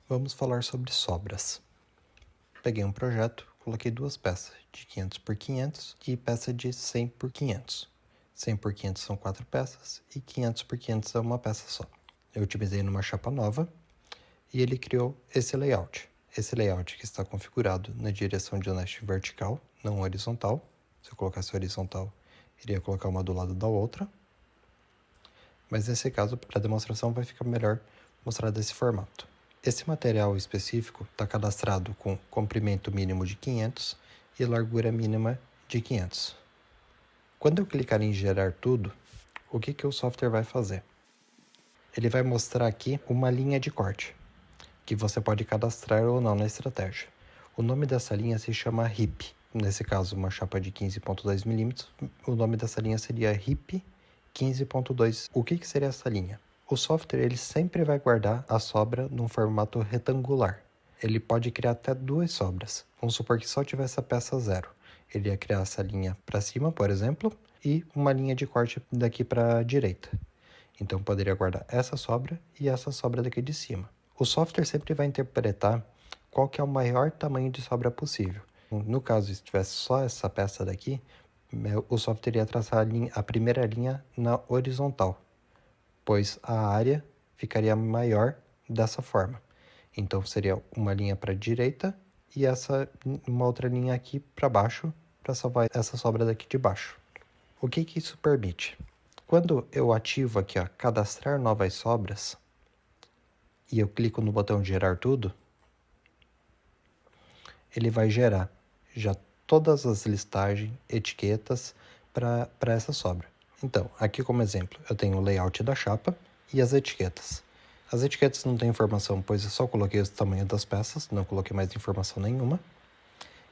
Vamos falar sobre sobras. Peguei um projeto, coloquei duas peças de 500 por 500 e peça de 100 por 500. 100 por 500 são 4 peças e 500 por 500 é uma peça só. Eu otimizei numa chapa nova e ele criou esse layout. Esse layout que está configurado na direção de nest vertical, não horizontal. Se eu colocasse horizontal, iria colocar uma do lado da outra. Mas nesse caso, para demonstração, vai ficar melhor mostrar desse formato. Esse material específico está cadastrado com comprimento mínimo de 500 e largura mínima de 500. Quando eu clicar em gerar tudo, o que o software vai fazer? Ele vai mostrar aqui uma linha de corte, que você pode cadastrar ou não na estratégia. O nome dessa linha se chama HIP. Nesse caso, uma chapa de 15.2 mm, o nome dessa linha seria HIP 15.2. O que seria essa linha? O software ele sempre vai guardar a sobra num formato retangular. Ele pode criar até duas sobras. Vamos supor que só tivesse a peça 0. Ele ia criar essa linha para cima, por exemplo, e uma linha de corte daqui para a direita. Então, poderia guardar essa sobra e essa sobra daqui de cima. O software sempre vai interpretar qual que é o maior tamanho de sobra possível. No caso, se tivesse só essa peça daqui, o software ia traçar a primeira linha na horizontal, pois a área ficaria maior dessa forma. Então, seria uma linha para a direita e uma outra linha aqui para baixo, para salvar essa sobra daqui de baixo. O que isso permite? Quando eu ativo aqui, ó, cadastrar novas sobras, e eu clico no botão gerar tudo, ele vai gerar já todas as listagens, etiquetas para essa sobra. Então, aqui como exemplo, eu tenho o layout da chapa e as etiquetas. As etiquetas não tem informação, pois eu só coloquei o tamanho das peças, não coloquei mais informação nenhuma.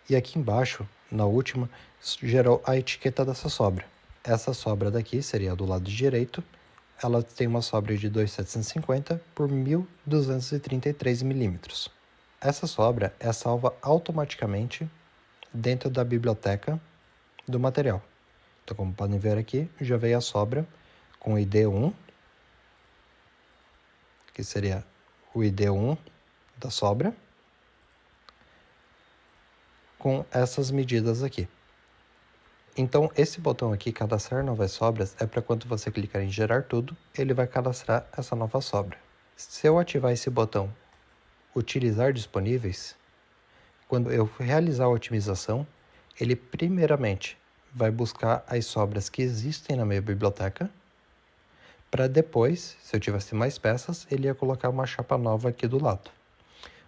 E aqui embaixo, na última, gerou a etiqueta dessa sobra. Essa sobra daqui seria do lado direito. Ela tem uma sobra de 2.750 por 1.233 milímetros. Essa sobra é salva automaticamente dentro da biblioteca do material. Então, como podem ver aqui, já veio a sobra com o ID1, que seria o ID1 da sobra, com essas medidas aqui. Então, esse botão aqui, cadastrar novas sobras, é para quando você clicar em gerar tudo, ele vai cadastrar essa nova sobra. Se eu ativar esse botão, utilizar disponíveis, quando eu realizar a otimização, ele primeiramente vai buscar as sobras que existem na minha biblioteca, para depois, se eu tivesse mais peças, ele ia colocar uma chapa nova aqui do lado.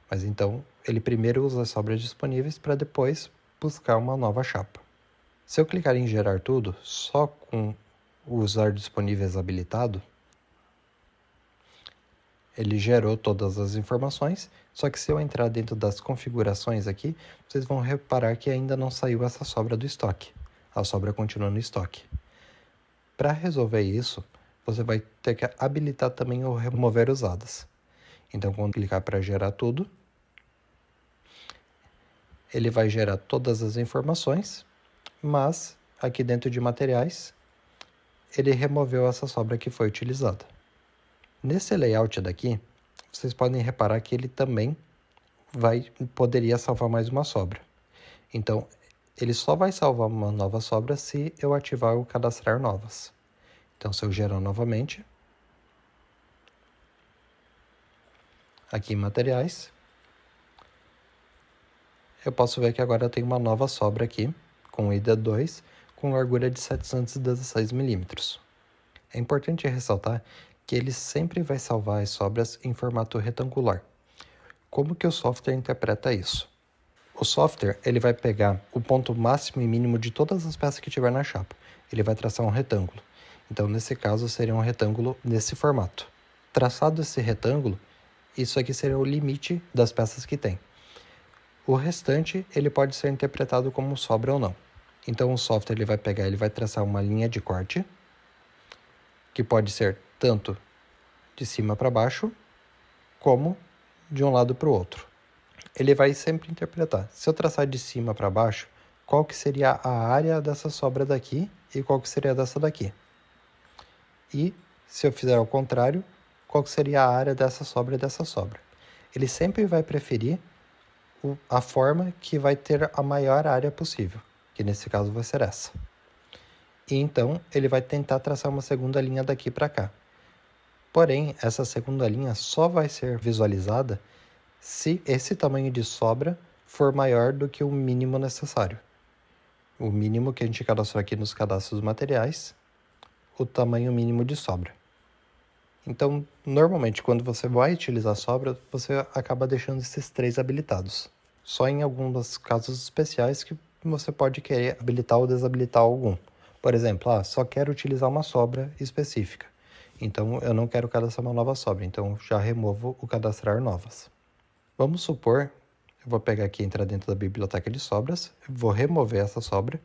Mas então, ele primeiro usa as sobras disponíveis para depois buscar uma nova chapa. Se eu clicar em gerar tudo, só com o usar disponíveis habilitado, ele gerou todas as informações, só que se eu entrar dentro das configurações aqui, vocês vão reparar que ainda não saiu essa sobra do estoque. A sobra continua no estoque. Para resolver isso, você vai ter que habilitar também o remover usadas. Então, quando clicar para gerar tudo, ele vai gerar todas as informações, mas aqui dentro de materiais, ele removeu essa sobra que foi utilizada. Nesse layout daqui, vocês podem reparar que ele também poderia salvar mais uma sobra. Então, ele só vai salvar uma nova sobra se eu ativar o cadastrar novas. Então, se eu gerar novamente, aqui em materiais, eu posso ver que agora eu tenho uma nova sobra aqui, com ID2, com largura de 716 milímetros. É importante ressaltar que ele sempre vai salvar as sobras em formato retangular. Como que o software interpreta isso? O software ele vai pegar o ponto máximo e mínimo de todas as peças que tiver na chapa. Ele vai traçar um retângulo. Então, nesse caso, seria um retângulo nesse formato. Traçado esse retângulo, isso aqui seria o limite das peças que tem. O restante ele pode ser interpretado como sobra ou não. Então, o software ele vai pegar, ele vai traçar uma linha de corte, que pode ser tanto de cima para baixo, como de um lado para o outro. Ele vai sempre interpretar. Se eu traçar de cima para baixo, qual que seria a área dessa sobra daqui e qual que seria dessa daqui. E, se eu fizer ao contrário, qual que seria a área dessa sobra e dessa sobra. ele sempre vai preferir a forma que vai ter a maior área possível, que nesse caso vai ser essa. E então ele vai tentar traçar uma segunda linha daqui para cá. Porém, essa segunda linha só vai ser visualizada se esse tamanho de sobra for maior do que o mínimo necessário. O mínimo que a gente cadastrou aqui nos cadastros materiais, o tamanho mínimo de sobra. Então, normalmente, quando você vai utilizar sobra, você acaba deixando esses 3 habilitados. Só em alguns casos especiais que você pode querer habilitar ou desabilitar algum. Por exemplo, só quero utilizar uma sobra específica. Então, eu não quero cadastrar uma nova sobra, então já removo o cadastrar novas. Vamos supor, eu vou pegar aqui, entrar dentro da biblioteca de sobras, vou remover essa sobra,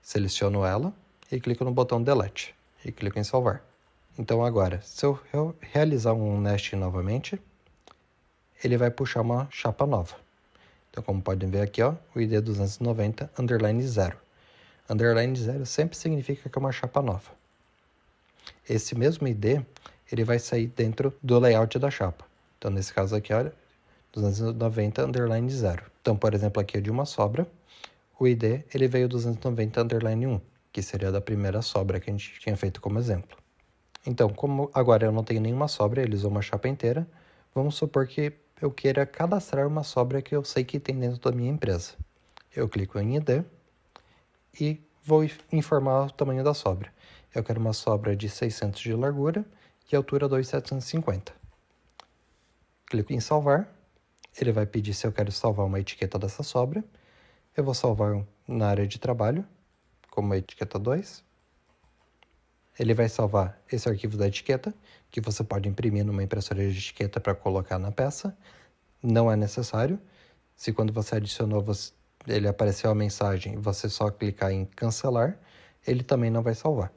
seleciono ela e clico no botão Delete e clico em salvar. Então agora, se eu realizar um nesting novamente, ele vai puxar uma chapa nova. Então, como podem ver aqui, o ID 290 underline 0. Underline 0 sempre significa que é uma chapa nova. Esse mesmo ID, ele vai sair dentro do layout da chapa. Então, nesse caso aqui, olha, 290 underline 0. Então, por exemplo, aqui é de uma sobra, o ID ele veio 290 underline 1, que seria da primeira sobra que a gente tinha feito como exemplo. Então, como agora eu não tenho nenhuma sobra, ele usou uma chapa inteira, vamos supor que eu queira cadastrar uma sobra que eu sei que tem dentro da minha empresa. Eu clico em ID e vou informar o tamanho da sobra. Eu quero uma sobra de 600 de largura e altura 2,750. Clico em salvar. Ele vai pedir se eu quero salvar uma etiqueta dessa sobra. Eu vou salvar na área de trabalho, como a etiqueta 2. Ele vai salvar esse arquivo da etiqueta, que você pode imprimir numa impressora de etiqueta para colocar na peça. Não é necessário. Se quando você adicionou, ele apareceu a mensagem e você só clicar em cancelar, ele também não vai salvar.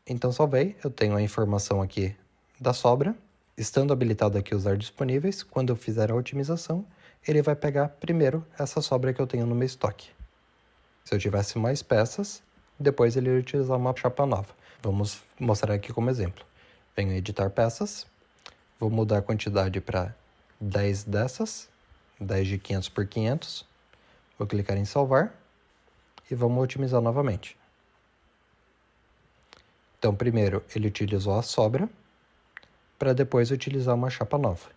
Então salvei, eu tenho a informação aqui da sobra. Estando habilitado aqui usar disponíveis, quando eu fizer a otimização, ele vai pegar primeiro essa sobra que eu tenho no meu estoque. Se eu tivesse mais peças, depois ele ia utilizar uma chapa nova. Vamos mostrar aqui como exemplo. Venho em editar peças, vou mudar a quantidade para 10 dessas, 10 de 500 por 500. Vou clicar em salvar e vamos otimizar novamente. Então, primeiro ele utilizou a sobra, para depois utilizar uma chapa nova.